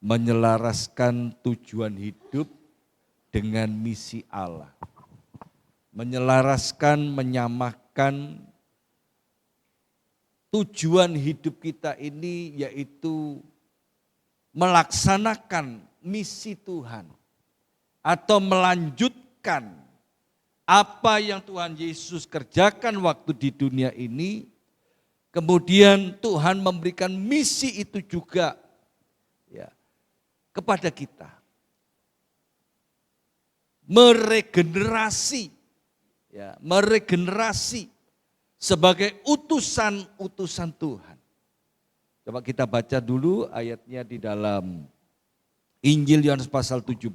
menyelaraskan tujuan hidup dengan misi Allah. Menyelaraskan, menyamakan tujuan hidup kita ini yaitu melaksanakan misi Tuhan atau melanjutkan apa yang Tuhan Yesus kerjakan waktu di dunia ini. Kemudian Tuhan memberikan misi itu juga ya, kepada kita. Meregenerasi, ya, meregenerasi sebagai utusan-utusan Tuhan. Coba kita baca dulu ayatnya di dalam Injil Yohanes pasal 17,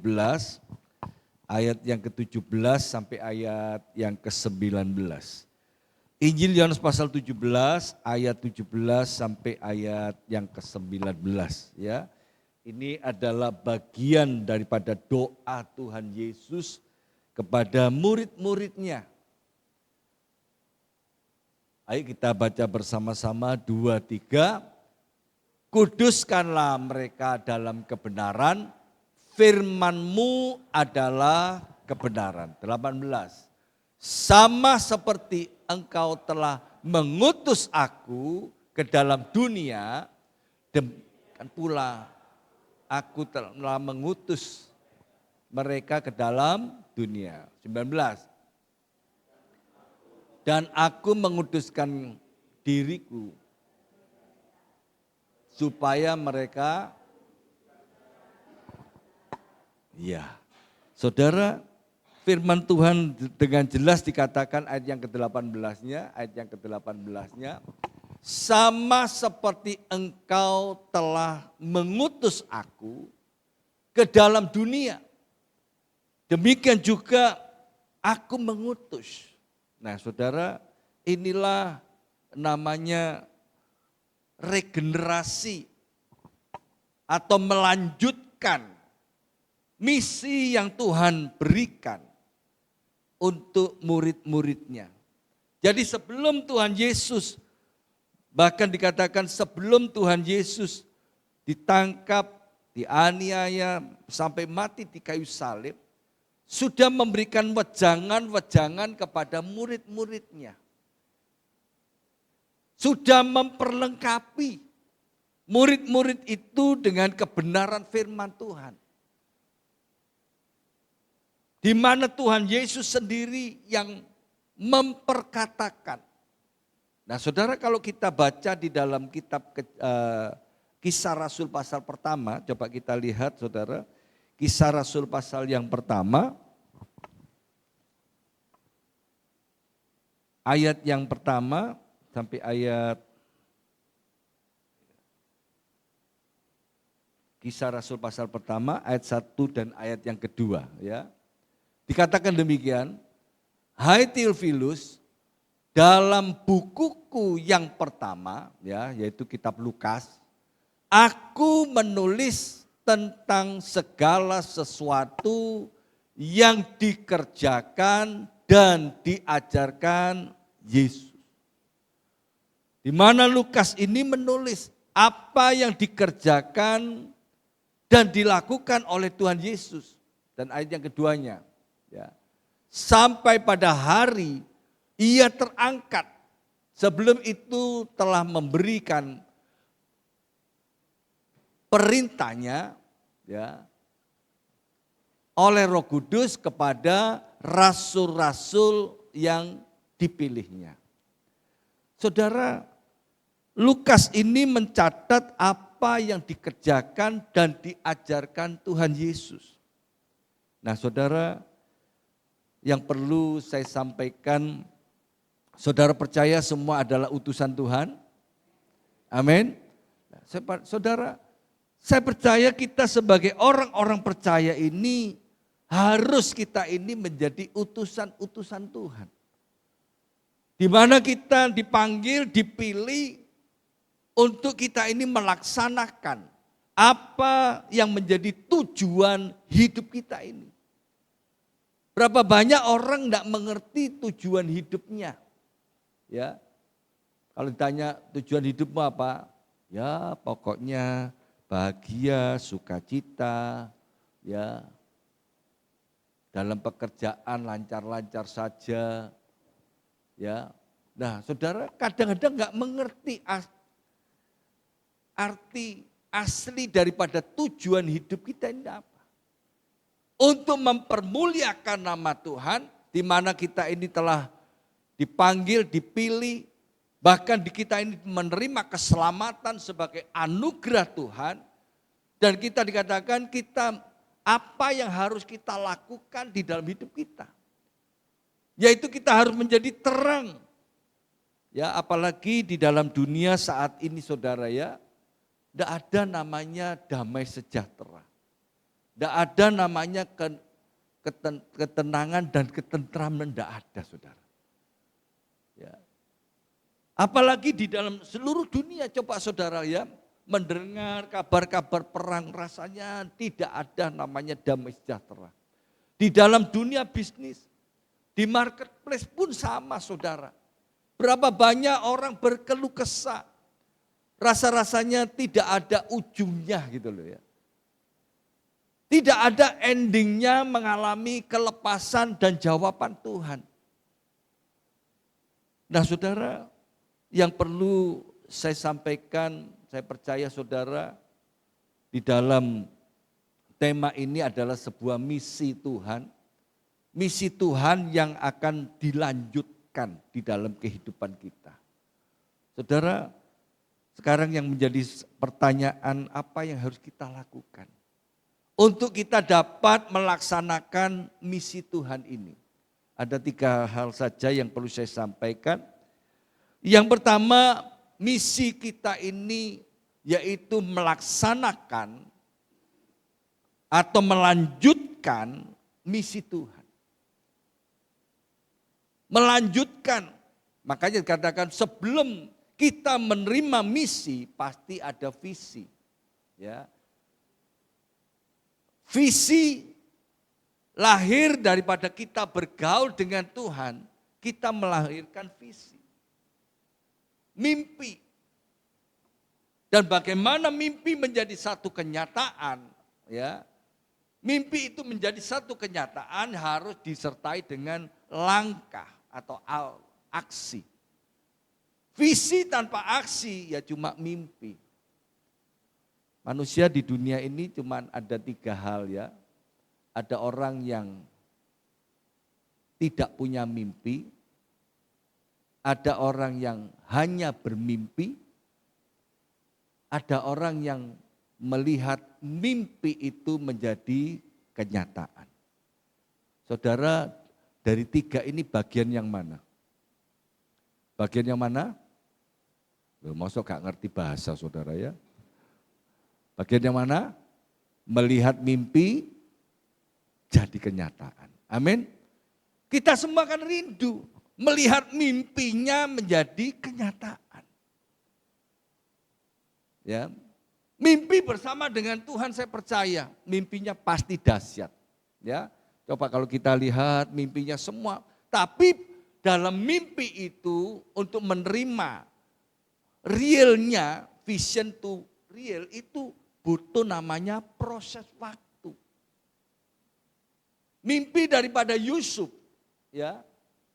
ayat yang ke-17 sampai ayat yang ke-19. Injil Yohanes pasal 17, ayat 17 sampai ayat yang ke-19. Ya. Ini adalah bagian daripada doa Tuhan Yesus kepada murid-muridnya. Ayo kita baca bersama-sama 2, 3. Kuduskanlah mereka dalam kebenaran, firman-Mu adalah kebenaran. 18. Sama seperti Engkau telah mengutus aku ke dalam dunia, demikian pula aku telah mengutus mereka ke dalam dunia. 19. Dan aku menguduskan diriku supaya mereka, ya, saudara, firman Tuhan dengan jelas dikatakan ayat yang ke-18-nya, sama seperti Engkau telah mengutus aku ke dalam dunia, demikian juga aku mengutus. Nah saudara, inilah namanya regenerasi atau melanjutkan misi yang Tuhan berikan untuk murid-muridnya. Jadi sebelum Tuhan Yesus, bahkan dikatakan sebelum Tuhan Yesus ditangkap, dianiaya, sampai mati di kayu salib, sudah memberikan wejangan-wejangan kepada murid-muridnya. Sudah memperlengkapi murid-murid itu dengan kebenaran firman Tuhan. Di mana Tuhan Yesus sendiri yang memperkatakan. Nah saudara, kalau kita baca di dalam kitab Kisah Rasul pasal pertama, coba kita lihat saudara, Kisah Rasul pasal yang pertama, ayat yang pertama sampai ayat, Kisah Rasul pasal pertama ayat 1 dan ayat yang kedua, ya. Dikatakan demikian, hai Theophilus, dalam bukuku yang pertama, ya, yaitu kitab Lukas, aku menulis tentang segala sesuatu yang dikerjakan dan diajarkan Yesus. Di mana Lukas ini menulis apa yang dikerjakan dan dilakukan oleh Tuhan Yesus. Dan ayat yang keduanya, ya, sampai pada hari ia terangkat, sebelum itu telah memberikan perintahnya, ya, oleh Roh Kudus kepada rasul-rasul yang dipilihnya. Saudara, Lukas ini mencatat apa yang dikerjakan dan diajarkan Tuhan Yesus. Nah saudara, yang perlu saya sampaikan, saudara percaya semua adalah utusan Tuhan? Amin. Saudara, saya percaya kita sebagai orang-orang percaya ini, harus kita ini menjadi utusan-utusan Tuhan. Di mana kita dipanggil, dipilih untuk kita ini melaksanakan apa yang menjadi tujuan hidup kita ini. Berapa banyak orang tidak mengerti tujuan hidupnya. Ya, kalau ditanya tujuan hidupmu apa? Ya pokoknya bahagia, sukacita, ya. Dalam pekerjaan lancar-lancar saja, ya. Nah, saudara kadang-kadang nggak mengerti arti asli daripada tujuan hidup kita ini apa. Untuk mempermuliakan nama Tuhan, di mana kita ini telah dipanggil, dipilih, bahkan di kita ini menerima keselamatan sebagai anugerah Tuhan. Dan kita dikatakan apa yang harus kita lakukan di dalam hidup kita. Yaitu kita harus menjadi terang. Ya, apalagi di dalam dunia saat ini saudara ya, tidak ada namanya damai sejahtera. Tidak ada namanya ketenangan dan ketentraman, tidak ada saudara. Ya. Apalagi di dalam seluruh dunia, coba saudara ya, mendengar kabar-kabar perang, rasanya tidak ada namanya damai sejahtera. Di dalam dunia bisnis, di marketplace pun sama saudara. Berapa banyak orang berkeluh kesah, rasa-rasanya tidak ada ujungnya gitu loh ya. Tidak ada endingnya mengalami kelepasan dan jawaban Tuhan. Nah saudara, yang perlu saya sampaikan, saya percaya saudara, di dalam tema ini adalah sebuah misi Tuhan. Misi Tuhan yang akan dilanjutkan di dalam kehidupan kita. Saudara, sekarang yang menjadi pertanyaan apa yang harus kita lakukan untuk kita dapat melaksanakan misi Tuhan ini. Ada 3 hal saja yang perlu saya sampaikan. Yang pertama, misi kita ini yaitu melaksanakan atau melanjutkan misi Tuhan. Melanjutkan, makanya dikatakan sebelum kita menerima misi pasti ada visi. Ya. Visi lahir daripada kita bergaul dengan Tuhan, kita melahirkan visi. Mimpi. Dan bagaimana mimpi menjadi satu kenyataan, ya. Mimpi itu menjadi satu kenyataan harus disertai dengan langkah atau aksi. Visi tanpa aksi ya cuma mimpi. Manusia di dunia ini cuma ada 3 hal ya. Ada orang yang tidak punya mimpi, ada orang yang hanya bermimpi, ada orang yang melihat mimpi itu menjadi kenyataan. Saudara, dari 3 ini bagian yang mana? Bagian yang mana? Masa gak ngerti bahasa saudara ya? Bagian yang mana? Melihat mimpi jadi kenyataan. Amin. Kita semua kan rindu melihat mimpinya menjadi kenyataan. Ya. Mimpi bersama dengan Tuhan saya percaya mimpinya pasti dahsyat. Ya. Coba kalau kita lihat mimpinya semua, tapi dalam mimpi itu untuk menerima realnya, vision to real itu butuh namanya proses waktu. Mimpi daripada Yusuf, ya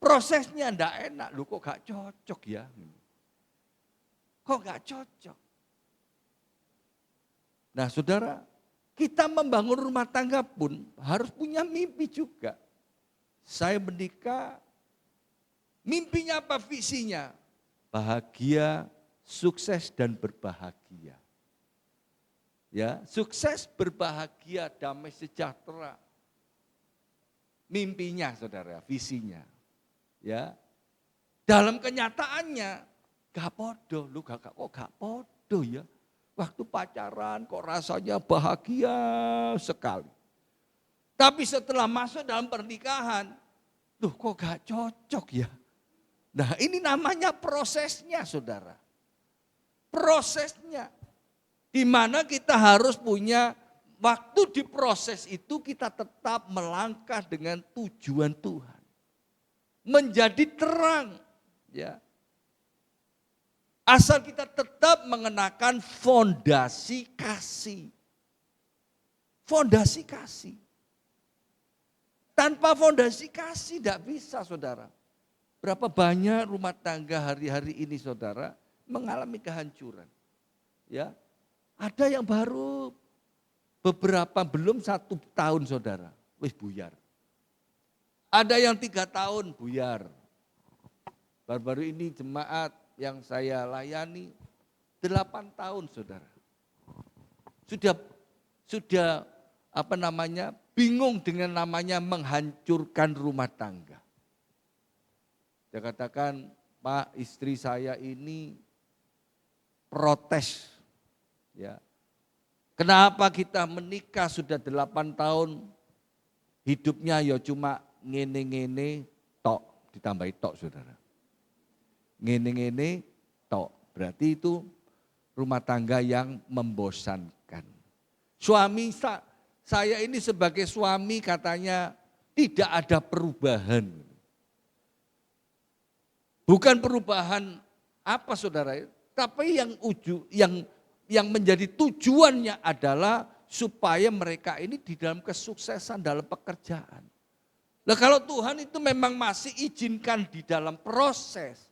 prosesnya enggak enak, lu kok gak cocok ya? Kok gak cocok? Nah saudara, kita membangun rumah tangga pun harus punya mimpi juga. Saya menikah, mimpinya apa visinya? Bahagia, sukses dan berbahagia. Ya, sukses, berbahagia, damai sejahtera. Mimpinya saudara, visinya. Ya. Dalam kenyataannya gak podo, lu kok gak podo ya. Waktu pacaran kok rasanya bahagia sekali. Tapi setelah masuk dalam pernikahan, tuh kok gak cocok ya. Nah ini namanya prosesnya saudara. Prosesnya. Di mana kita harus punya waktu di proses itu kita tetap melangkah dengan tujuan Tuhan. Menjadi terang. Ya. Asal kita tetap mengenakan fondasi kasih. Fondasi kasih. Tanpa fondasi kasih tidak bisa, saudara. Berapa banyak rumah tangga hari-hari ini, saudara, mengalami kehancuran. Ya, ada yang baru beberapa, belum 1 tahun, saudara, wis buyar. Ada yang 3 tahun buyar. Baru-baru ini jemaat yang saya layani 8 tahun, saudara. Sudah bingung dengan namanya menghancurkan rumah tangga. Dia katakan, Pak, istri saya ini protes. Ya. Kenapa kita menikah sudah 8 tahun, hidupnya ya cuma ngene-ngene tok, ditambahi tok, saudara. Ngene-ngene tok, berarti itu rumah tangga yang membosankan. Suami saya ini sebagai suami katanya tidak ada perubahan. Bukan perubahan apa, saudara, tapi yang menjadi tujuannya adalah supaya mereka ini di dalam kesuksesan dalam pekerjaan. Nah, kalau Tuhan itu memang masih izinkan di dalam proses,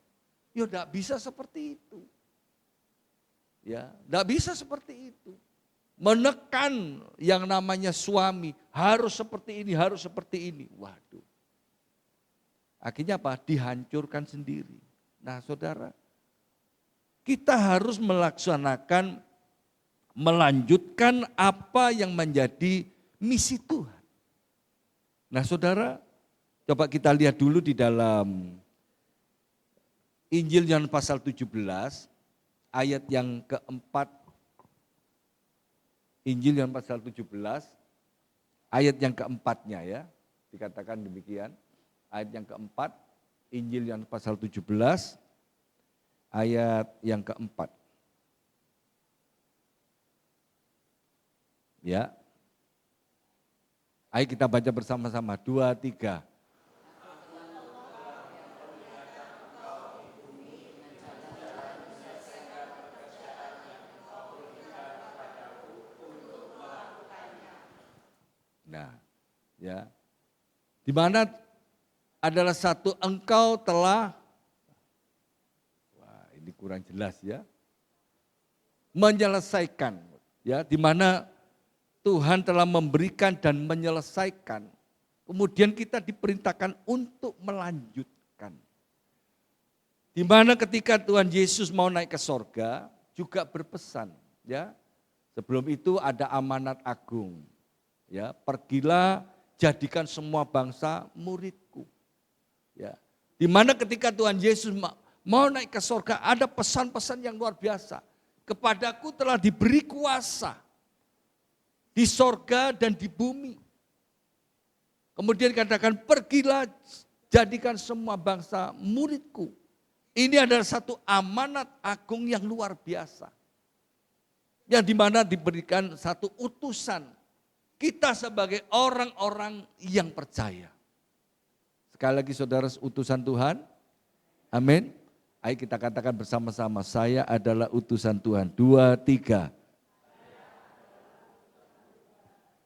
ya enggak bisa seperti itu. Ya, enggak bisa seperti itu. Menekan yang namanya suami, harus seperti ini, harus seperti ini. Waduh. Akhirnya apa? Dihancurkan sendiri. Nah, saudara, kita harus melanjutkan apa yang menjadi misi Tuhan. Nah, saudara, coba kita lihat dulu di dalam Injil Yohanes pasal 17, ayat yang keempat. Injil Yohanes pasal 17, ayat yang keempatnya ya, dikatakan demikian. Ayat yang keempat, Injil Yohanes pasal 17, ayat yang keempat. Ya, ayo kita baca bersama-sama, 2, 3. Nah, ya, di mana adalah satu engkau telah, wah ini kurang jelas ya, menyelesaikan, ya, di mana Tuhan telah memberikan dan menyelesaikan. Kemudian kita diperintahkan untuk melanjutkan. Di mana ketika Tuhan Yesus mau naik ke sorga, juga berpesan, ya, sebelum itu ada amanat agung. Ya, pergilah jadikan semua bangsa muridku. Ya, di mana ketika Tuhan Yesus mau naik ke sorga, ada pesan-pesan yang luar biasa. Kepadaku telah diberi kuasa di sorga dan di bumi. Kemudian katakan, pergilah jadikan semua bangsa muridku. Ini adalah satu amanat agung yang luar biasa. Yang dimana diberikan satu utusan. Kita sebagai orang-orang yang percaya. Sekali lagi saudara, utusan Tuhan. Amin. Ayo kita katakan bersama-sama, saya adalah utusan Tuhan. 2, 3.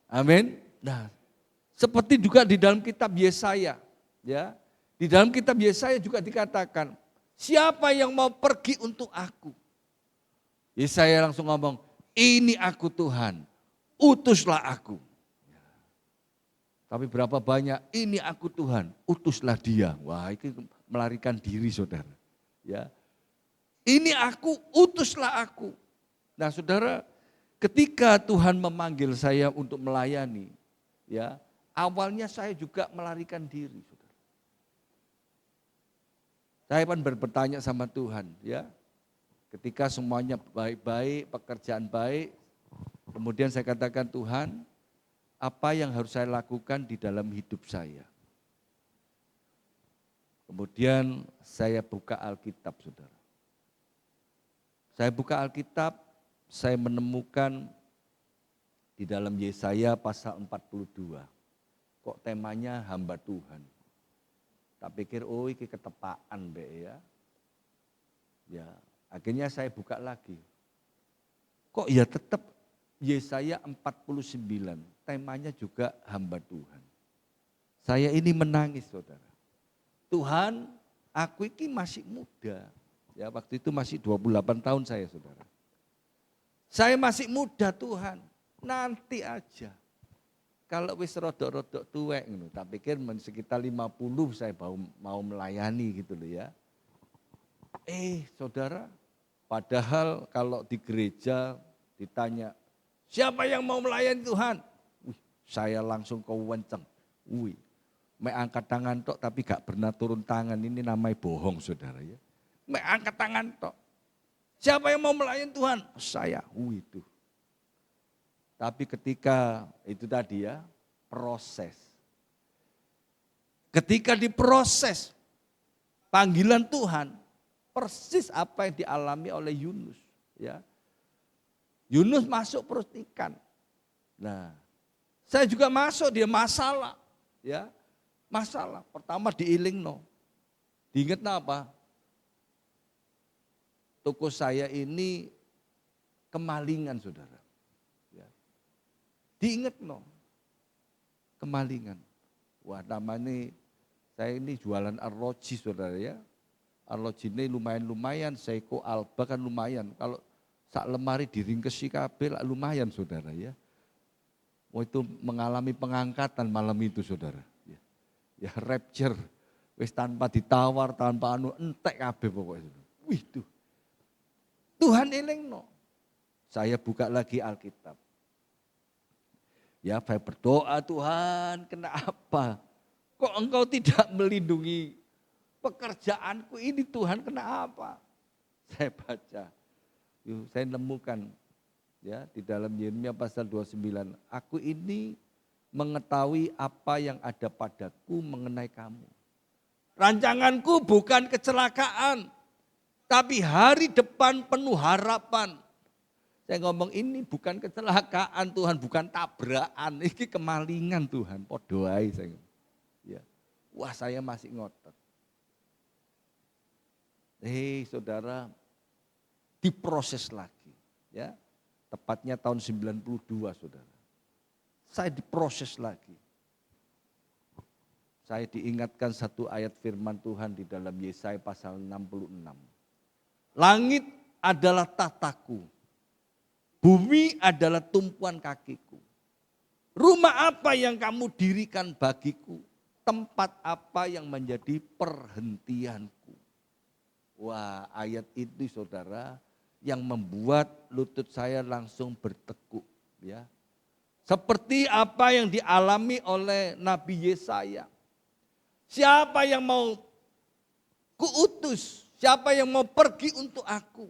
Amin. Nah, seperti juga di dalam kitab Yesaya, ya. Di dalam kitab Yesaya juga dikatakan, siapa yang mau pergi untuk aku? Yesaya langsung ngomong, ini aku Tuhan, utuslah aku. Tapi berapa banyak, ini aku Tuhan, utuslah dia. Wah, itu melarikan diri, saudara. Ya, ini aku, utuslah aku. Nah, saudara, ketika Tuhan memanggil saya untuk melayani, ya, awalnya saya juga melarikan diri, saudara. Saya pun bertanya sama Tuhan, ya. Ketika semuanya baik-baik, pekerjaan baik, kemudian saya katakan, Tuhan, apa yang harus saya lakukan di dalam hidup saya? Kemudian saya buka Alkitab, saudara. Saya buka Alkitab, saya menemukan di dalam Yesaya pasal 42. Kok temanya hamba Tuhan? Tak pikir, oh ini ketepaan be ya. Ya, Akhirnya saya buka lagi. Kok ya tetap Yesaya 49, temanya juga hamba Tuhan. Saya ini menangis saudara. Tuhan, aku ini masih muda. Ya, waktu itu masih 28 tahun saya saudara. Saya masih muda Tuhan, nanti aja. Kalau wis rodok-rodok tuwek, tak pikir sekitar 50 saya mau melayani gitu loh ya. Saudara, padahal kalau di gereja ditanya, siapa yang mau melayani Tuhan? Saya langsung kewenceng. Mek angkat tangan tok tapi gak pernah turun tangan, ini namanya bohong saudara ya. Mek angkat tangan tok. Siapa yang mau melayani Tuhan? Saya. Itu. Tapi ketika itu tadi ya, proses. Ketika diproses panggilan Tuhan, persis apa yang dialami oleh Yunus. Ya. Yunus masuk perut ikan. Nah, saya juga masuk, dia masalah. Ya, masalah. Pertama diilingno. Diinget apa? Toko saya ini kemalingan saudara. Ya. Diinget kemalingan. Wah namanya saya ini jualan arloji saudara ya. Arloji ini lumayan, Seiko Alba kan lumayan. Kalau sak lemari diringkesi kabel lumayan saudara ya. Itu mengalami pengangkatan malam itu saudara. Ya rapture, wis tanpa ditawar, tanpa entek kabeh pokoknya. Tuh. Tuhan elingno. Saya buka lagi Alkitab. Ya saya berdoa, Tuhan kenapa? Kok engkau tidak melindungi pekerjaanku ini Tuhan, kenapa? Saya baca, saya nemukan ya di dalam Yeremia pasal 29, aku ini mengetahui apa yang ada padaku mengenai kamu. Rancanganku bukan kecelakaan, tapi hari depan penuh harapan. Saya ngomong ini bukan kecelakaan Tuhan, bukan tabrakan, ini kemalingan Tuhan. Podoai saya. Ya. Wah saya masih ngotot. Saudara, diproses lagi. Ya. Tepatnya tahun 92 saudara. Saya diproses lagi. Saya diingatkan satu ayat firman Tuhan di dalam Yesaya pasal 66. Langit adalah tataku, bumi adalah tumpuan kakiku. Rumah apa yang kamu dirikan bagiku? Tempat apa yang menjadi perhentianku? Wah ayat itu saudara, yang membuat lutut saya langsung bertekuk ya. Seperti apa yang dialami oleh Nabi Yesaya. Siapa yang mau kuutus? Siapa yang mau pergi untuk aku?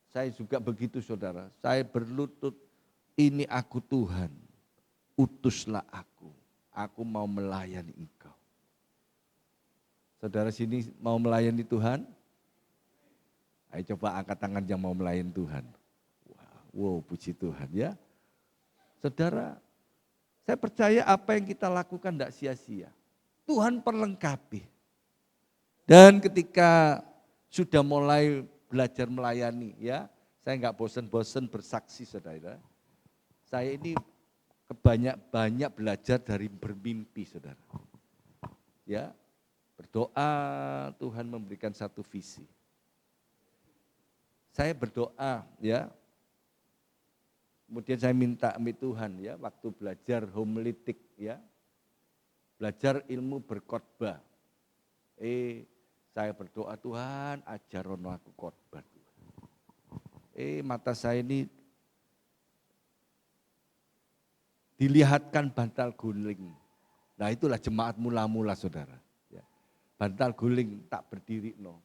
Saya juga begitu saudara. Saya berlutut, ini aku Tuhan. Utuslah aku. Aku mau melayani engkau. Saudara sini mau melayani Tuhan? Ayo coba angkat tangan yang mau melayani Tuhan. Wow, puji Tuhan ya. Saudara, saya percaya apa yang kita lakukan tidak sia-sia. Tuhan perlengkapi. Dan ketika sudah mulai belajar melayani ya, saya enggak bosan-bosan bersaksi saudara. Saya ini banyak belajar dari bermimpi saudara. Ya, berdoa Tuhan memberikan satu visi. Saya berdoa ya, kemudian saya minta sama Tuhan ya, waktu belajar homiletik ya, belajar ilmu berkhotbah. Saya berdoa Tuhan ajarono aku khotbah. Mata saya ini dilihatkan bantal guling. Nah itulah jemaat mula-mula saudara. Ya. Bantal guling tak berdiri no.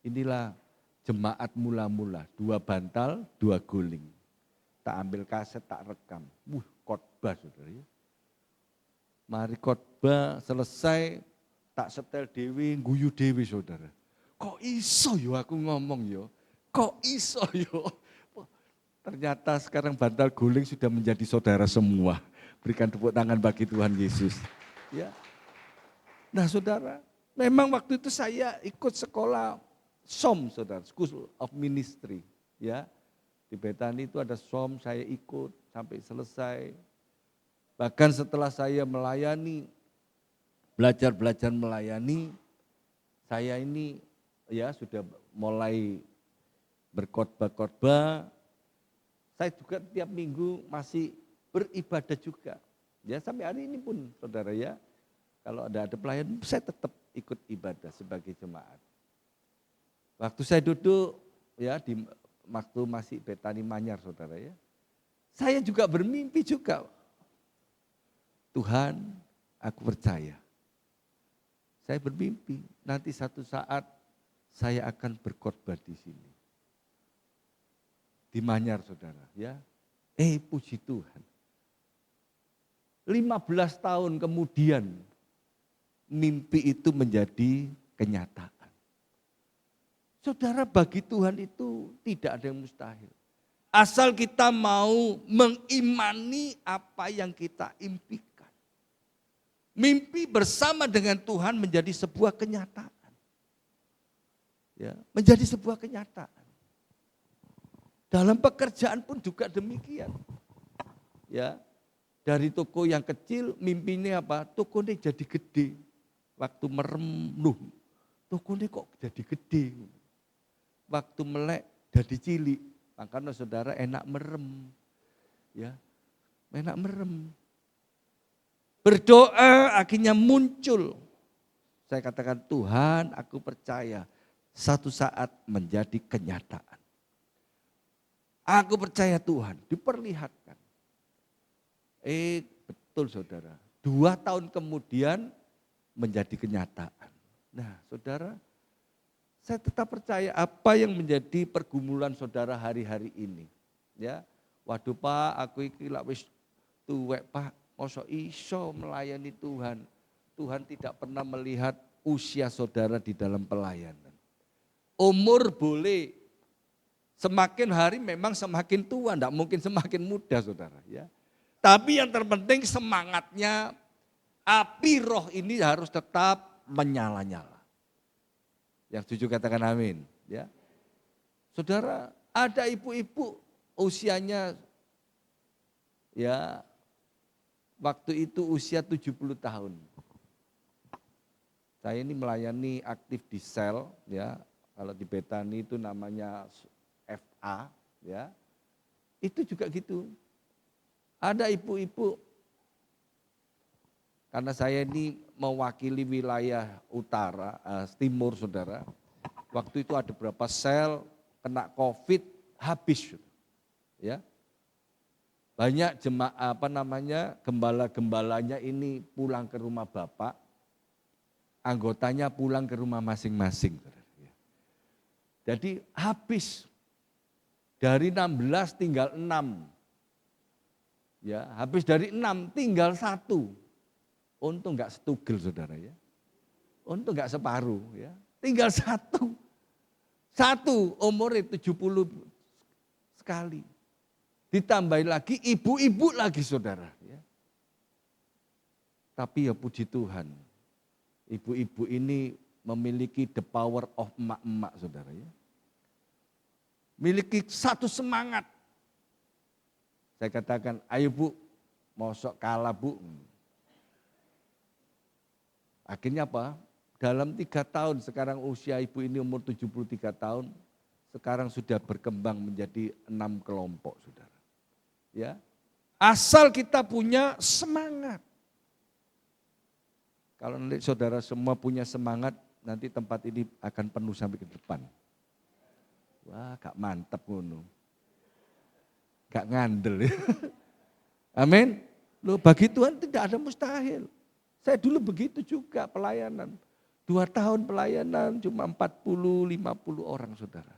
Inilah jemaat mula-mula, 2 bantal, 2 guling. Tak ambil kaset, tak rekam. Khotbah saudara ya. Mari khotbah selesai, tak setel dewi, guyu dewi saudara. Kok iso yo aku ngomong yo? Kok iso yo? Ternyata sekarang bantal guling sudah menjadi saudara semua. Berikan tepuk tangan bagi Tuhan Yesus. Ya. Nah saudara, memang waktu itu saya ikut sekolah SOM, saudara, School of Ministry. Ya, di Bethany itu ada SOM, saya ikut sampai selesai. Bahkan setelah saya melayani, belajar melayani, saya ini ya sudah mulai berkhotbah. Saya juga tiap minggu masih beribadah juga. Ya sampai hari ini pun saudara ya, kalau ada pelayan saya tetap ikut ibadah sebagai jemaat. Waktu saya duduk ya di waktu masih Bethany Manyar saudara ya, saya juga bermimpi juga. Tuhan, aku percaya. Saya bermimpi nanti satu saat saya akan berkhotbah di sini. Di Manyar saudara ya. Puji Tuhan. 15 tahun kemudian mimpi itu menjadi kenyataan. Saudara, bagi Tuhan itu tidak ada yang mustahil. Asal kita mau mengimani apa yang kita impikan. Mimpi bersama dengan Tuhan menjadi sebuah kenyataan. Ya, menjadi sebuah kenyataan. Dalam pekerjaan pun juga demikian. Ya, dari toko yang kecil mimpinya apa? Toko ini jadi gede. Waktu merem, toko ini kok jadi gede. Waktu melek jadi cilik. Makanya saudara enak merem. Ya, enak merem. Berdoa akhirnya muncul. Saya katakan Tuhan, aku percaya satu saat menjadi kenyataan. Aku percaya Tuhan, diperlihatkan. Betul saudara, 2 tahun kemudian menjadi kenyataan. Nah saudara, saya tetap percaya apa yang menjadi pergumulan saudara hari-hari ini. Ya, waduh Pak, aku iki lak wis tuwek Pak, mosok iso melayani Tuhan. Tuhan tidak pernah melihat usia saudara di dalam pelayanan. Umur boleh, semakin hari memang semakin tua, enggak mungkin semakin muda saudara. Ya. Tapi yang terpenting semangatnya, api roh ini harus tetap menyala-nyala. Yang setuju katakan amin. Ya. Saudara, ada ibu-ibu usianya ya waktu itu usia 70 tahun. Saya ini melayani aktif di sel, ya. Kalau di Bethany itu namanya FA, ya. Itu juga gitu. Ada ibu-ibu, karena saya ini mewakili wilayah utara, timur saudara. Waktu itu ada beberapa sel kena COVID habis, ya. Banyak gembala-gembalanya ini pulang ke rumah bapak, anggotanya pulang ke rumah masing-masing. Jadi habis, dari 16 tinggal 6. Ya, habis dari 6 tinggal 1. Untung enggak setugel saudara ya. Untung enggak separuh ya. Tinggal 1. 1 umurnya 70 sekali. Ditambahin lagi ibu-ibu lagi saudara. Ya. Tapi ya puji Tuhan, ibu-ibu ini memiliki the power of emak-emak saudara ya. Miliki satu semangat. Saya katakan, ayo Bu, mosok kalah Bu. Akhirnya apa? Dalam 3 tahun, sekarang usia ibu ini umur 73 tahun, sekarang sudah berkembang menjadi 6 kelompok saudara. Ya, asal kita punya semangat. Kalau nanti saudara semua punya semangat, nanti tempat ini akan penuh sampai ke depan. Wah, gak mantep ngono. Gak ngandel ya. Amin. Loh, bagi Tuhan tidak ada mustahil. Saya dulu begitu juga pelayanan. 2 tahun pelayanan cuma 40-50 orang saudara.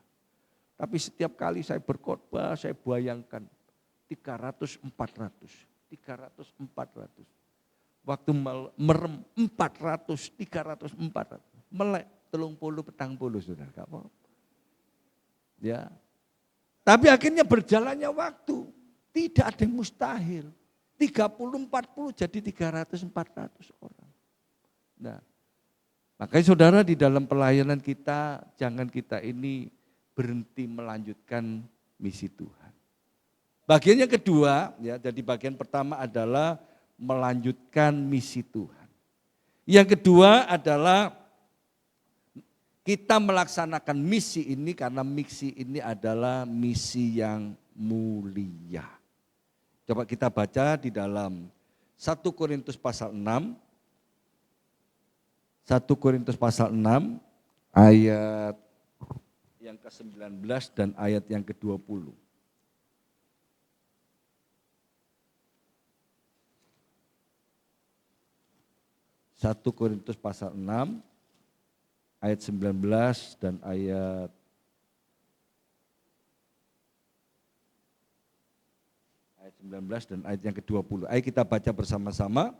Tapi setiap kali saya berkhotbah, saya bayangkan 300-400. Waktu merem 400, 300, 400. Melek 30-40 saudara. Gak apa-apa. Ya. Tapi akhirnya berjalannya waktu. Tidak ada yang mustahil. 30-40 jadi 300-400 orang. Nah, Makanya saudara di dalam pelayanan kita, jangan kita ini berhenti melanjutkan misi Tuhan. Bagian yang kedua, ya, jadi bagian pertama adalah melanjutkan misi Tuhan. Yang kedua adalah kita melaksanakan misi ini karena misi ini adalah misi yang mulia. Coba kita baca di dalam 1 Korintus pasal 6. 1 Korintus pasal 6 ayat yang ke-19 dan ayat yang ke-20. 1 Korintus pasal 6 ayat 19 dan ayat ayat 19 dan ayat yang ke-20. Ayo kita baca bersama-sama.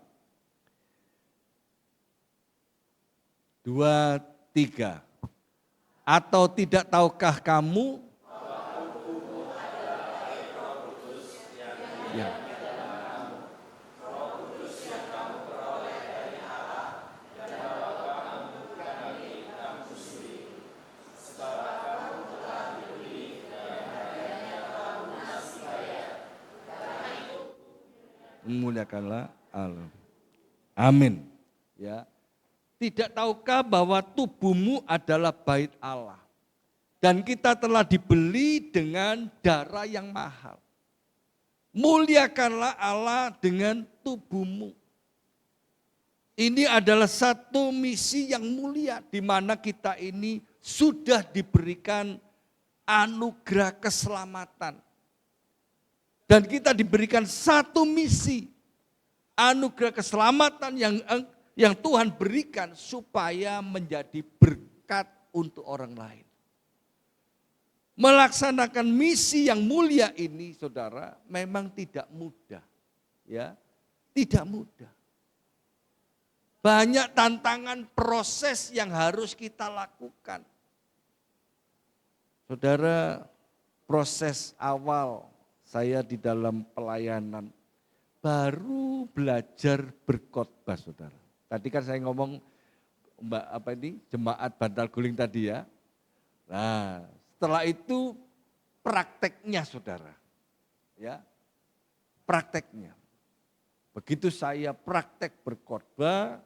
2, 3. Atau tidak tahukah kamu? Ya. Memuliakanlah Allah. Amin. Ya. Tidak tahukah bahwa tubuhmu adalah bait Allah dan kita telah dibeli dengan darah yang mahal. Muliakanlah Allah dengan tubuhmu. Ini adalah satu misi yang mulia di mana kita ini sudah diberikan anugerah keselamatan. Dan kita diberikan satu misi, anugerah keselamatan yang Tuhan berikan supaya menjadi berkat untuk orang lain. Melaksanakan misi yang mulia ini, saudara, memang tidak mudah. Ya, tidak mudah. Banyak tantangan proses yang harus kita lakukan. Saudara, proses awal saya di dalam pelayanan baru belajar berkhotbah, saudara. Tadi kan saya ngomong jemaat bantal guling tadi ya. Nah, setelah itu prakteknya, saudara. Ya. Prakteknya. Begitu saya praktek berkhotbah,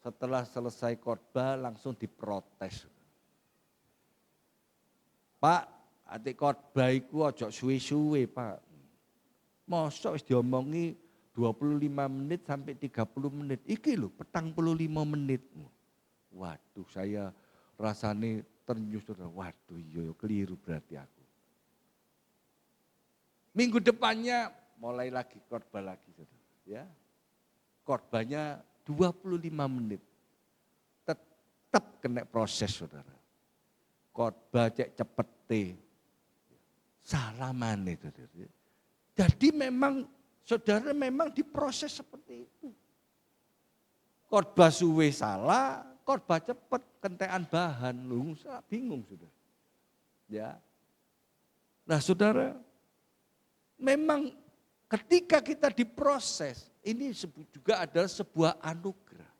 setelah selesai khotbah langsung diprotes. Pak, ati khotbah iku ojo suwe-suwe, Pak. Mosok wis diomongi 25 menit sampai 30 menit. Iki lho, 45 menit. Waduh, saya rasanya ternyus. Waduh, iya keliru berarti aku. Minggu depannya mulai lagi khotbah lagi, saudara. Ya, khotbahnya 25 menit. Tetap kena proses, saudara. Khotbah cek cepete. Salaman itu. Jadi memang saudara memang diproses seperti itu. Khotbah suwe salah, khotbah cepat, kentean bahan, lu bingung sudah. Ya. Nah, saudara, memang ketika kita diproses, ini juga adalah sebuah anugerah.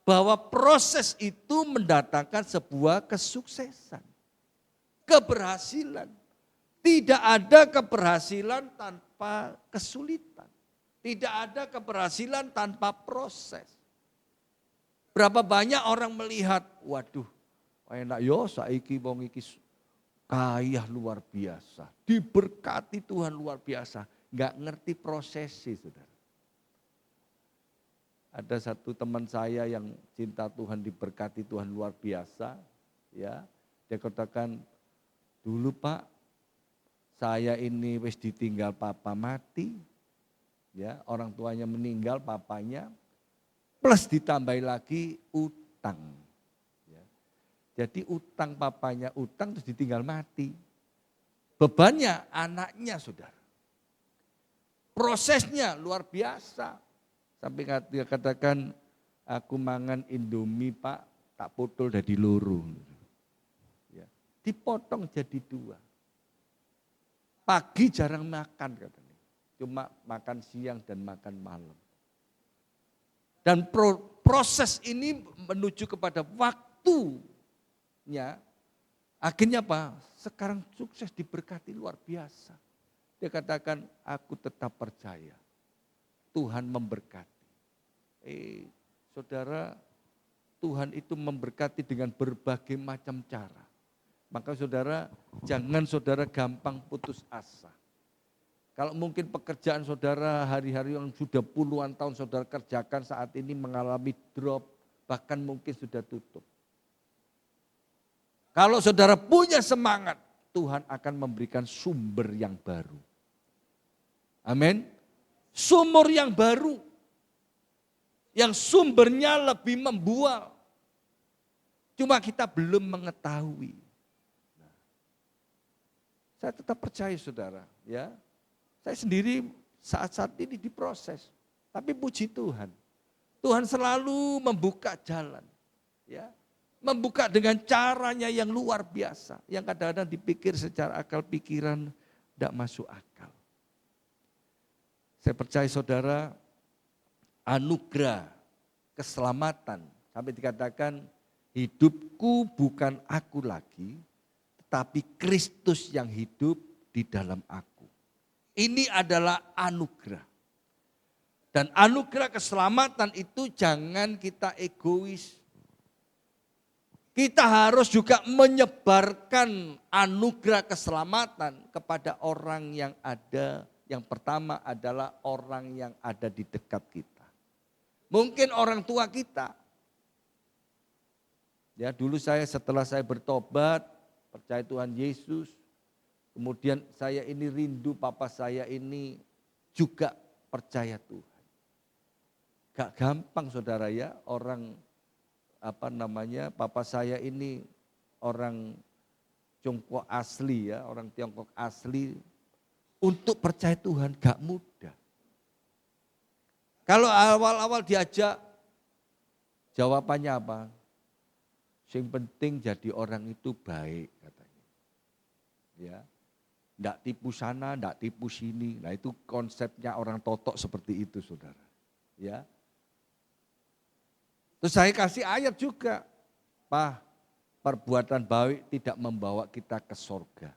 Bahwa proses itu mendatangkan sebuah kesuksesan, keberhasilan. Tidak ada keberhasilan tanpa kesulitan. Tidak ada keberhasilan tanpa proses. Berapa banyak orang melihat, waduh, enak yo saiki wong iki kaya luar biasa. Diberkati Tuhan luar biasa. Enggak ngerti prosesnya, saudara. Ada satu teman saya yang cinta Tuhan, diberkati Tuhan luar biasa. Ya, dia katakan, dulu Pak, saya ini wis ditinggal papa mati, ya orang tuanya meninggal papanya, plus ditambahi lagi utang. Ya. Jadi utang papanya utang terus ditinggal mati. Bebannya anaknya, saudara. Prosesnya luar biasa. Sampai dia katakan, aku mangan Indomie Pak, tak potol dari loro. Ya. Dipotong jadi 2. Pagi jarang makan katanya, cuma makan siang dan makan malam. Dan proses ini menuju kepada waktunya. Akhirnya apa? Sekarang sukses, diberkati luar biasa. Dia katakan, aku tetap percaya Tuhan memberkati. Saudara, Tuhan itu memberkati dengan berbagai macam cara. Maka saudara, jangan saudara gampang putus asa. Kalau mungkin pekerjaan saudara hari-hari yang sudah puluhan tahun saudara kerjakan saat ini mengalami drop, bahkan mungkin sudah tutup. Kalau saudara punya semangat, Tuhan akan memberikan sumber yang baru. Amin. Sumur yang baru, yang sumbernya lebih membual. Cuma kita belum mengetahui. Saya tetap percaya saudara, ya. Saya sendiri saat-saat ini diproses. Tapi puji Tuhan. Tuhan selalu membuka jalan. Ya, membuka dengan caranya yang luar biasa. Yang kadang-kadang dipikir secara akal pikiran tidak masuk akal. Saya percaya saudara, anugerah, keselamatan. Sampai dikatakan, hidupku bukan aku lagi, tetapi Kristus yang hidup di dalam aku. Ini adalah anugerah. Dan anugerah keselamatan itu jangan kita egois. Kita harus juga menyebarkan anugerah keselamatan kepada orang yang ada. Yang pertama adalah orang yang ada di dekat kita. Mungkin orang tua kita. Ya, dulu setelah saya bertobat, percaya Tuhan Yesus, kemudian saya ini rindu papa saya ini juga percaya Tuhan. Gak gampang saudara ya, orang papa saya ini orang Tiongkok asli ya, orang Tiongkok asli, untuk percaya Tuhan gak mudah. Kalau awal-awal diajak, jawabannya apa? Yang penting jadi orang itu baik katanya. Ya. Tidak tipu sana, tidak tipu sini. Nah itu konsepnya orang totok seperti itu saudara. Ya. Terus saya kasih ayat juga. Pak, perbuatan baik tidak membawa kita ke sorga.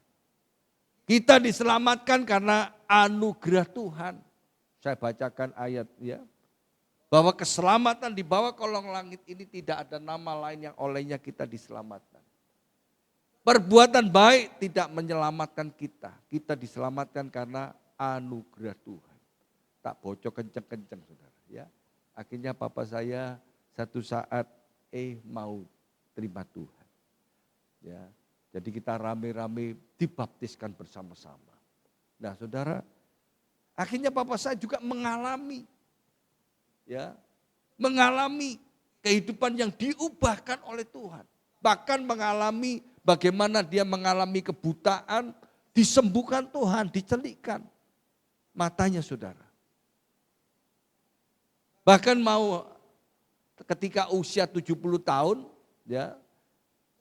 Kita diselamatkan karena anugerah Tuhan. Saya bacakan ayat ya. Bahwa keselamatan di bawah kolong langit ini tidak ada nama lain yang olehnya kita diselamatkan. Perbuatan baik tidak menyelamatkan kita. Kita diselamatkan karena anugerah Tuhan. Tak bocor kenceng-kenceng saudara. Ya. Akhirnya papa saya satu saat mau terima Tuhan. Ya. Jadi kita rame-rame dibaptiskan bersama-sama. Nah saudara, akhirnya papa saya juga mengalami kehidupan yang diubahkan oleh Tuhan. Bahkan mengalami bagaimana dia mengalami kebutaan, disembuhkan Tuhan, dicelikkan matanya saudara. Bahkan mau ketika usia 70 tahun ya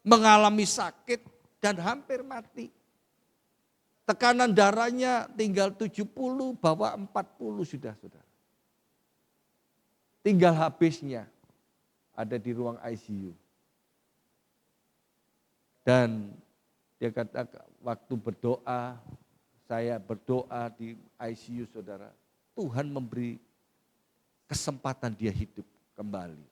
mengalami sakit dan hampir mati. Tekanan darahnya tinggal 70, bawa 40 sudah saudara. Tinggal habisnya ada di ruang ICU. Dan dia kata waktu berdoa, saya berdoa di ICU saudara. Tuhan memberi kesempatan dia hidup kembali.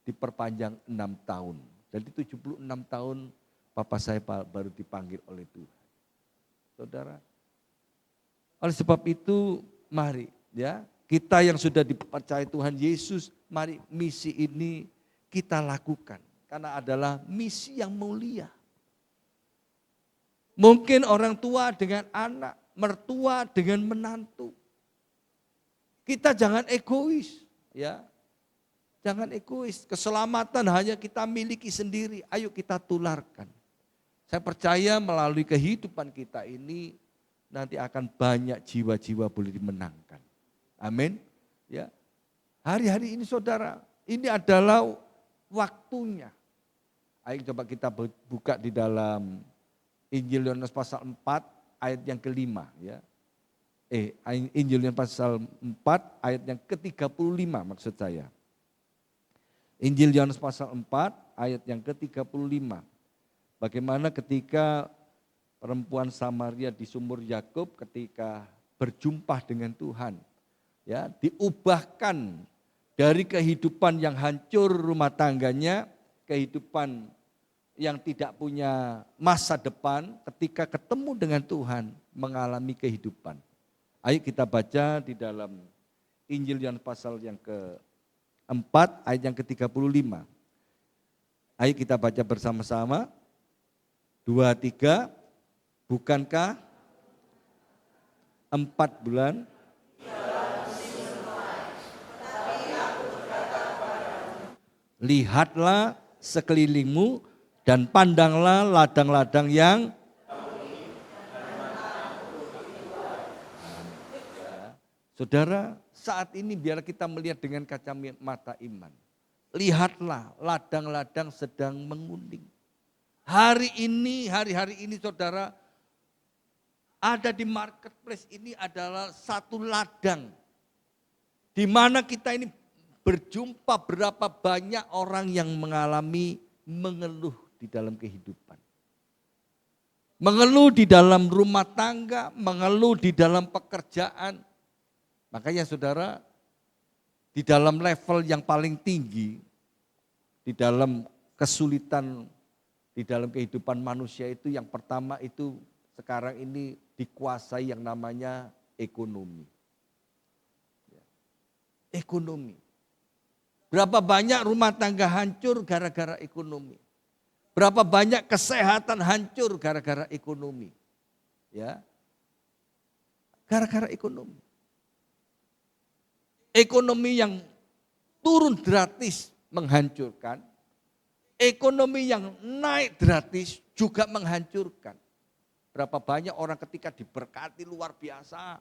Diperpanjang 6 tahun. Jadi 76 tahun papa saya baru dipanggil oleh Tuhan. Saudara. Oleh sebab itu mari ya. Kita yang sudah dipercaya Tuhan Yesus, mari misi ini kita lakukan. Karena adalah misi yang mulia. Mungkin orang tua dengan anak, mertua dengan menantu. Kita jangan egois, ya. Jangan egois, keselamatan hanya kita miliki sendiri, ayo kita tularkan. Saya percaya melalui kehidupan kita ini nanti akan banyak jiwa-jiwa boleh dimenangkan. Amin. Ya. Hari-hari ini saudara, ini adalah waktunya. Ayo coba kita buka di dalam Injil Yohanes pasal 4 ayat yang kelima. Ya. Injil Yohanes pasal 4 ayat yang ke-35 maksud saya. Injil Yohanes pasal 4 ayat yang ke-35. Bagaimana ketika perempuan Samaria di sumur Yakub ketika berjumpa dengan Tuhan, ya, diubahkan dari kehidupan yang hancur rumah tangganya, kehidupan yang tidak punya masa depan, ketika ketemu dengan Tuhan mengalami kehidupan. Ayo kita baca di dalam Injil Yohanes pasal yang ke-4 ayat yang ke-35. Ayo kita baca bersama-sama. 2, 3. Bukankah 4 bulan lihatlah sekelilingmu dan pandanglah ladang-ladang yang Saudara, saat ini biar kita melihat dengan kacamata iman. Lihatlah ladang-ladang sedang menguning. Hari ini saudara, ada di marketplace ini adalah satu ladang. Di mana kita ini berjumpa berapa banyak orang yang mengalami mengeluh di dalam kehidupan. Mengeluh di dalam rumah tangga, mengeluh di dalam pekerjaan. Makanya saudara, di dalam level yang paling tinggi, di dalam kesulitan, di dalam kehidupan manusia itu yang pertama itu sekarang ini dikuasai yang namanya ekonomi. Ekonomi. Berapa banyak rumah tangga hancur gara-gara ekonomi. Berapa banyak kesehatan hancur gara-gara ekonomi. Ya. Gara-gara ekonomi. Ekonomi yang turun gratis menghancurkan. Ekonomi yang naik gratis juga menghancurkan. Berapa banyak orang ketika diberkati luar biasa,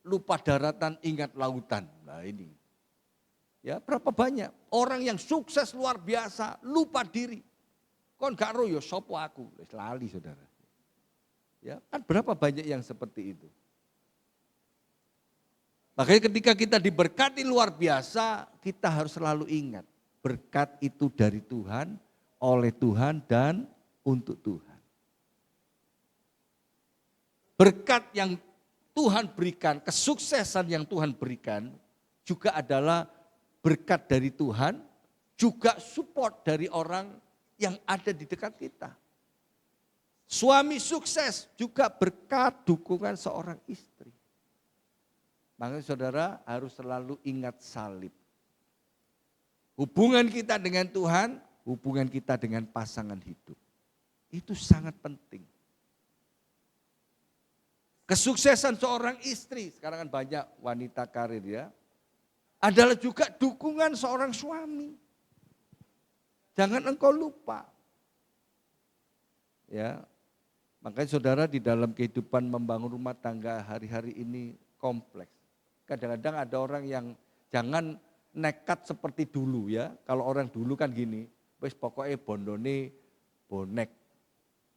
lupa daratan ingat lautan. Nah ini. Ya, berapa banyak orang yang sukses luar biasa, lupa diri. Kon gak ro yo sopo aku, lali saudara. Ya, kan berapa banyak yang seperti itu. Makanya ketika kita diberkati luar biasa, kita harus selalu ingat. Berkat itu dari Tuhan, oleh Tuhan, dan untuk Tuhan. Berkat yang Tuhan berikan, kesuksesan yang Tuhan berikan, juga adalah berkat dari Tuhan, juga support dari orang yang ada di dekat kita. Suami sukses juga berkat dukungan seorang istri. Makanya saudara harus selalu ingat salib. Hubungan kita dengan Tuhan, hubungan kita dengan pasangan hidup. Itu sangat penting. Kesuksesan seorang istri, sekarang kan banyak wanita karir ya, adalah juga dukungan seorang suami. Jangan engkau lupa. Ya, makanya saudara di dalam kehidupan membangun rumah tangga hari-hari ini kompleks. Kadang-kadang ada orang yang jangan nekat seperti dulu ya. Kalau orang dulu kan gini, wis pokoknya bondone bonek.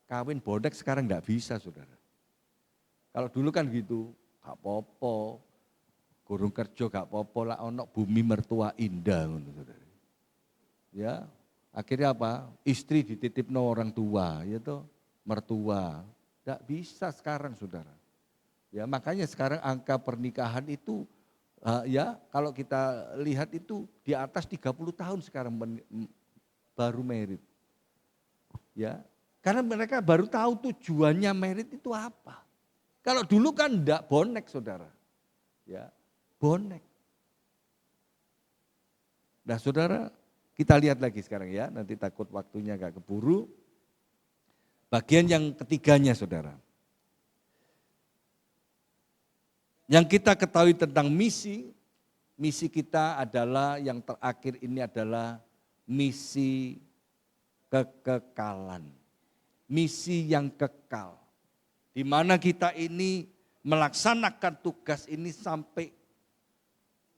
Kawin bonek sekarang enggak bisa saudara. Kalau dulu kan gitu, gak apa-apa. Gurung kerja gak apa-apa lah ono bumi mertua indah. Saudara. Ya, akhirnya apa? Istri dititipno orang tua, ya toh, mertua. Enggak bisa sekarang saudara. Ya, makanya sekarang angka pernikahan itu ya kalau kita lihat itu di atas 30 tahun sekarang baru merit. Ya, karena mereka baru tahu tujuannya merit itu apa. Kalau dulu kan enggak bonek saudara. Ya, bonek. Nah saudara, kita lihat lagi sekarang ya, nanti takut waktunya gak keburu. Bagian yang ketiganya saudara. Yang kita ketahui tentang misi kita adalah yang terakhir ini adalah misi kekekalan. Misi yang kekal. Di mana kita ini melaksanakan tugas ini sampai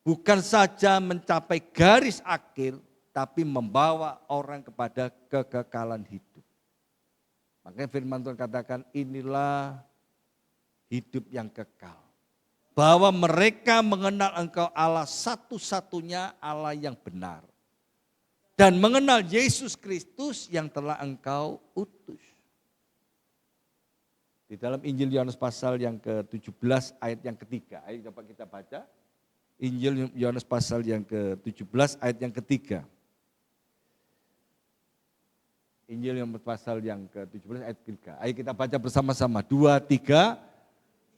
bukan saja mencapai garis akhir, tapi membawa orang kepada kekekalan hidup. Makanya firman Tuhan katakan inilah hidup yang kekal. Bahwa mereka mengenal Engkau Allah satu-satunya Allah yang benar. dan mengenal Yesus Kristus yang telah engkau utus. Di dalam Injil Yohanes pasal yang ke-17 ayat yang ketiga. Ayo coba kita baca. Injil Yohanes pasal yang ke-17 ayat yang ketiga. Injil Yohanes pasal yang ke-17 ayat ketiga. Ayo kita baca bersama-sama. 2, 3.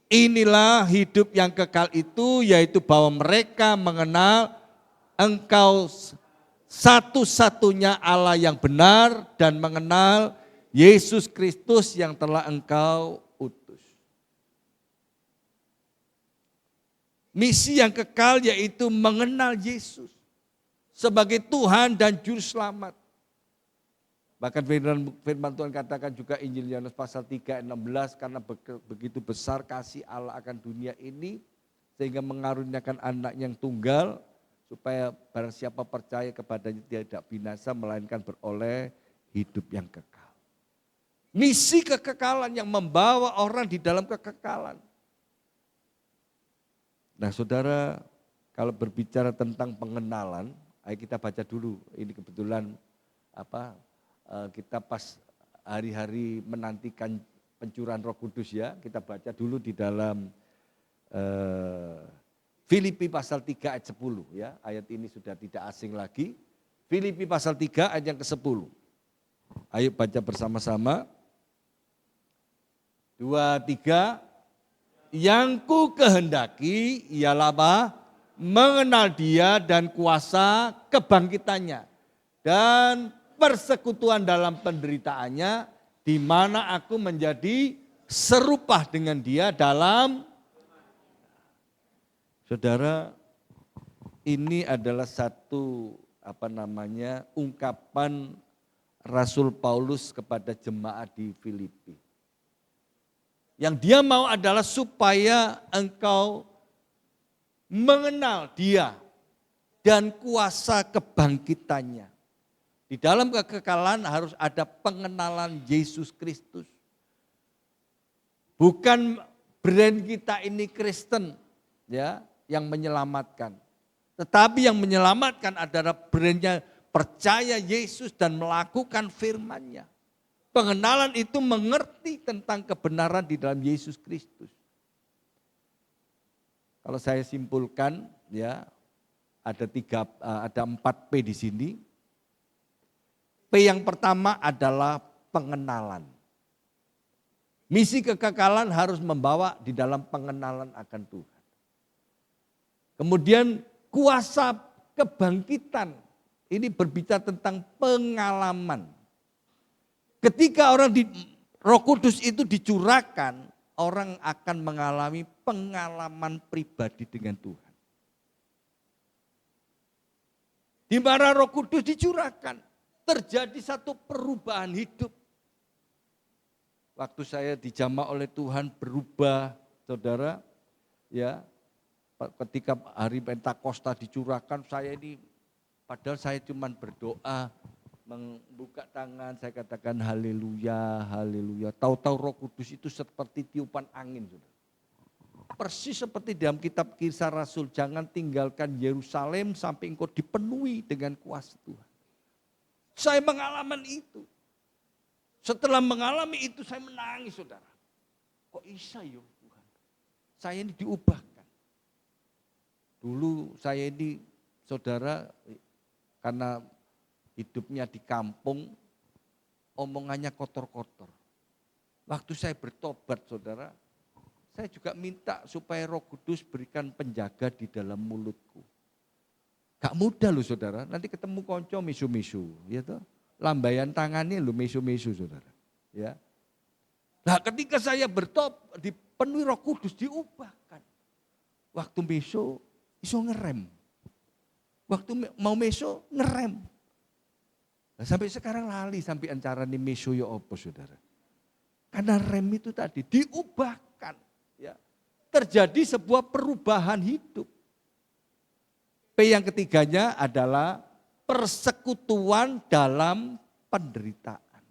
Inilah hidup yang kekal itu, yaitu bahwa mereka mengenal engkau satu-satunya Allah yang benar dan mengenal Yesus Kristus yang telah engkau utus. Misi yang kekal yaitu mengenal Yesus sebagai Tuhan dan Juru Selamat. Bahkan firman Tuhan katakan juga Injil Yohanes pasal 3 ayat 16, karena begitu besar kasih Allah akan dunia ini sehingga mengaruniakan anak yang tunggal supaya barang siapa percaya kepadanya tidak binasa melainkan beroleh hidup yang kekal. Misi kekekalan yang membawa orang di dalam kekekalan. Nah saudara, kalau berbicara tentang pengenalan, ayo kita baca dulu. Ini kebetulan kita pas hari-hari menantikan pencurahan Roh Kudus ya. Kita baca dulu di dalam Filipi pasal 3 ayat 10 ya. Ayat ini sudah tidak asing lagi. Filipi pasal 3 ayat yang ke-10. Ayo baca bersama-sama. 2, 3. Yang ku kehendaki ialah apa? Mengenal Dia dan kuasa kebangkitannya dan persekutuan dalam penderitaannya, di mana aku menjadi serupa dengan Dia dalam. Saudara, ini adalah satu ungkapan Rasul Paulus kepada jemaat di Filipi. Yang dia mau adalah supaya engkau mengenal Dia dan kuasa kebangkitannya. Di dalam kekekalan harus ada pengenalan Yesus Kristus. Bukan brand kita ini Kristen ya yang menyelamatkan. Tetapi yang menyelamatkan adalah brandnya percaya Yesus dan melakukan firman-Nya. Pengenalan itu mengerti tentang kebenaran di dalam Yesus Kristus. Kalau saya simpulkan ya ada 4 P di sini. P yang pertama adalah pengenalan. Misi kekekalan harus membawa di dalam pengenalan akan Tuhan. Kemudian kuasa kebangkitan, ini berbicara tentang pengalaman. Ketika orang Roh Kudus itu dicurahkan, orang akan mengalami pengalaman pribadi dengan Tuhan. Di mana Roh Kudus dicurahkan, terjadi satu perubahan hidup. Waktu saya dijamah oleh Tuhan berubah, saudara, ya. Ketika hari Pentakosta dicurahkan, saya ini padahal saya cuma berdoa, membuka tangan, saya katakan haleluya, haleluya. Tahu-tahu Roh Kudus itu seperti tiupan angin, saudara. Persis seperti dalam kitab Kisah Rasul, jangan tinggalkan Yerusalem sampai engkau dipenuhi dengan kuasa Tuhan. Saya mengalami itu. Setelah mengalami itu saya menangis, saudara. Kok bisa ya Tuhan? Saya ini diubahkan. Dulu saya ini, saudara, karena hidupnya di kampung, omongannya kotor-kotor. Waktu saya bertobat, saudara, saya juga minta supaya Roh Kudus berikan penjaga di dalam mulutku. Gak mudah loh saudara, nanti ketemu konco misu-misu, ya toh. Lambaian tangannya lo misu-misu saudara. Ya. Nah ketika saya bertobat, dipenuhi Roh Kudus, diubahkan. Waktu misu, iso ngerem. Waktu mau misu, ngerem. Nah, sampai sekarang lali sampai ancara nih meso ya apa saudara. Karena rem itu tadi diubahkan. Ya. Terjadi sebuah perubahan hidup. P yang ketiganya adalah persekutuan dalam penderitaan.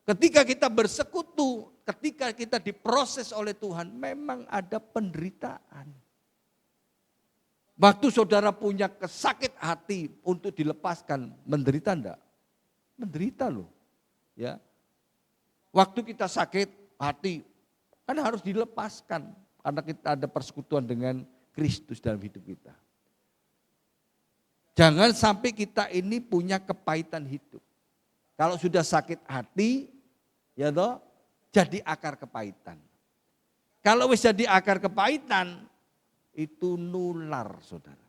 Ketika kita bersekutu, ketika kita diproses oleh Tuhan, memang ada penderitaan. Waktu saudara punya kesakit hati untuk dilepaskan, menderita enggak? Menderita loh. Ya. Waktu kita sakit hati, kan harus dilepaskan. Karena kita ada persekutuan dengan Kristus dalam hidup kita. Jangan sampai kita ini punya kepahitan hidup. Kalau sudah sakit hati, ya toh, jadi akar kepahitan. Kalau wis jadi akar kepahitan, itu nular, saudara.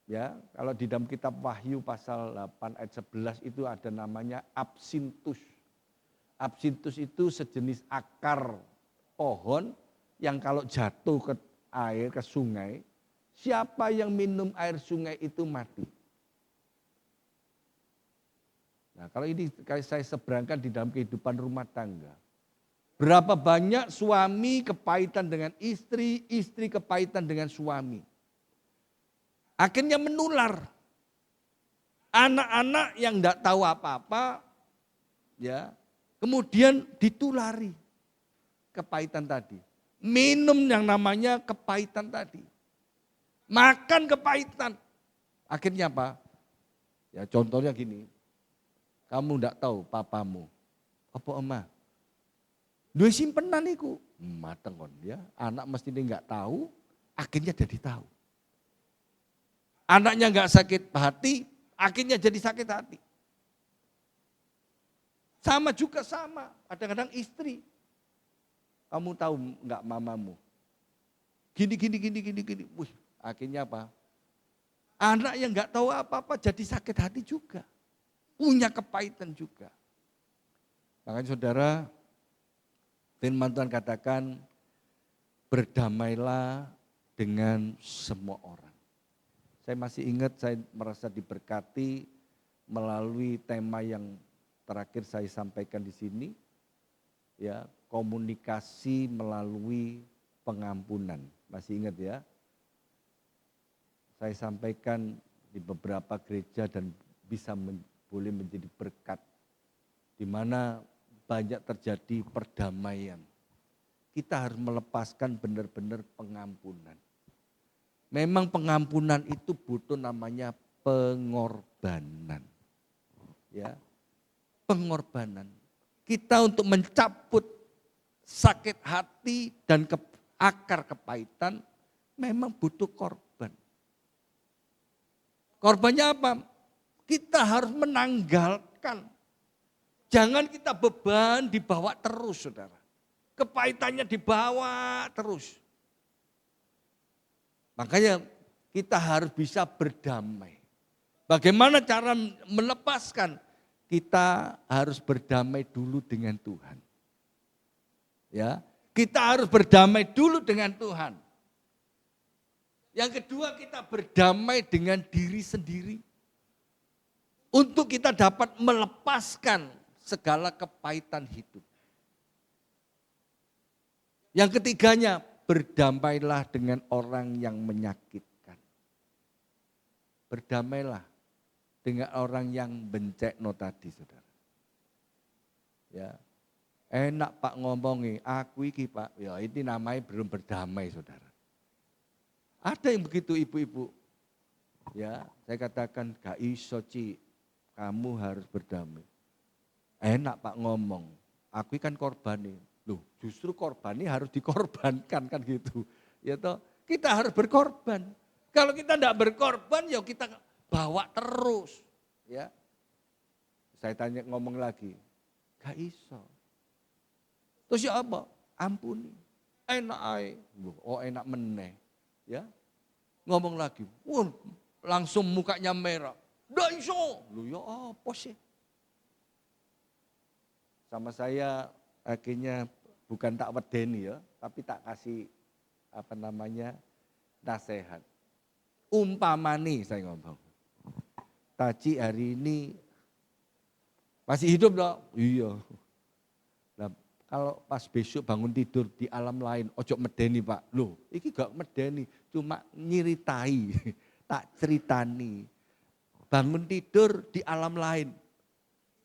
Ya, kalau di dalam kitab Wahyu pasal 8 ayat 11 itu ada namanya absintus. Absintus itu sejenis akar pohon yang kalau jatuh ke air, ke sungai, siapa yang minum air sungai itu mati. Nah, kalau ini saya seberangkan di dalam kehidupan rumah tangga. Berapa banyak suami kepahitan dengan istri, istri kepahitan dengan suami. Akhirnya menular. Anak-anak yang tidak tahu apa-apa, ya, kemudian ditulari kepahitan tadi. Minum yang namanya kepahitan tadi. Makan kepahitan. Akhirnya apa? Ya contohnya gini. Kamu tidak tahu papamu. Apa emak? Dua simpenan iku. Mateng kon ya. Anak mesti nggak tahu, akhirnya jadi tahu. Anaknya nggak sakit hati, akhirnya jadi sakit hati. Sama juga sama, kadang-kadang istri. Kamu tahu nggak mamamu? Gini. Wih, akhirnya apa? Anak yang nggak tahu apa-apa jadi sakit hati juga. Punya kepahitan juga. Makanya saudara, firman Tuhan katakan, berdamailah dengan semua orang. Saya masih ingat saya merasa diberkati melalui tema yang terakhir saya sampaikan di sini. Ya, komunikasi melalui pengampunan. Masih ingat ya? Saya sampaikan di beberapa gereja dan bisa boleh menjadi berkat. Di mana banyak terjadi perdamaian. Kita harus melepaskan benar-benar pengampunan. Memang pengampunan itu butuh namanya pengorbanan. Ya. Pengorbanan. Kita untuk mencabut sakit hati dan akar kepahitan memang butuh korban. Korbannya apa? Kita harus menanggalkan. Jangan kita beban dibawa terus, saudara. Kepahitannya dibawa terus. Makanya kita harus bisa berdamai. Bagaimana cara melepaskan? Kita harus berdamai dulu dengan Tuhan. Ya, kita harus berdamai dulu dengan Tuhan. Yang kedua, kita berdamai dengan diri sendiri. Untuk kita dapat melepaskan segala kepahitan hidup. Yang ketiganya, berdamailah dengan orang yang menyakitkan. Berdamailah dengan orang yang bencekno tadi, saudara. Ya, enak Pak ngomongi, aku iki Pak, ya ini namanya belum berdamai, saudara. Ada yang begitu ibu-ibu. Ya, saya katakan gak iso Ci, kamu harus berdamai. Enak Pak ngomong, aku kan korbani. Loh, justru korbani harus dikorbankan kan gitu. Ya toh, kita harus berkorban. Kalau kita tidak berkorban ya kita bawa terus. Ya. Saya tanya ngomong lagi, gak iso. Terus ya apa? Ampuni. Enak aja. Oh enak meneh. Ya. Ngomong lagi, langsung mukanya merah. Gak iso. Loh ya apa sih? Sama saya akhirnya bukan tak wedeni ya, tapi tak kasih nasihat. Umpamani saya ngomong. Taci hari ini masih hidup dong? Iya. Nah, kalau pas besok bangun tidur di alam lain, ojo medeni Pak. Loh, iki gak medeni, cuma nyiritai, tak ceritani. Bangun tidur di alam lain.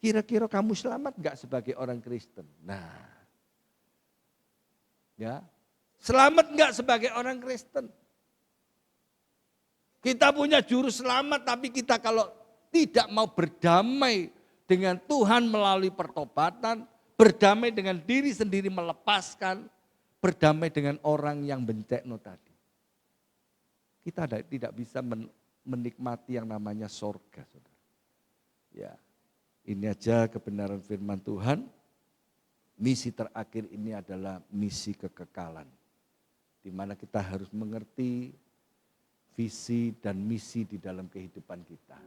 Kira-kira kamu selamat gak sebagai orang Kristen? Nah, ya, Selamat enggak sebagai orang Kristen? Kita punya juru selamat, tapi kita kalau tidak mau berdamai dengan Tuhan melalui pertobatan, berdamai dengan diri sendiri melepaskan, berdamai dengan orang yang bencekno tadi. Kita tidak bisa menikmati yang namanya sorga, saudara. Ya, ini aja kebenaran firman Tuhan. Misi terakhir ini adalah misi kekekalan, di mana kita harus mengerti visi dan misi di dalam kehidupan kita.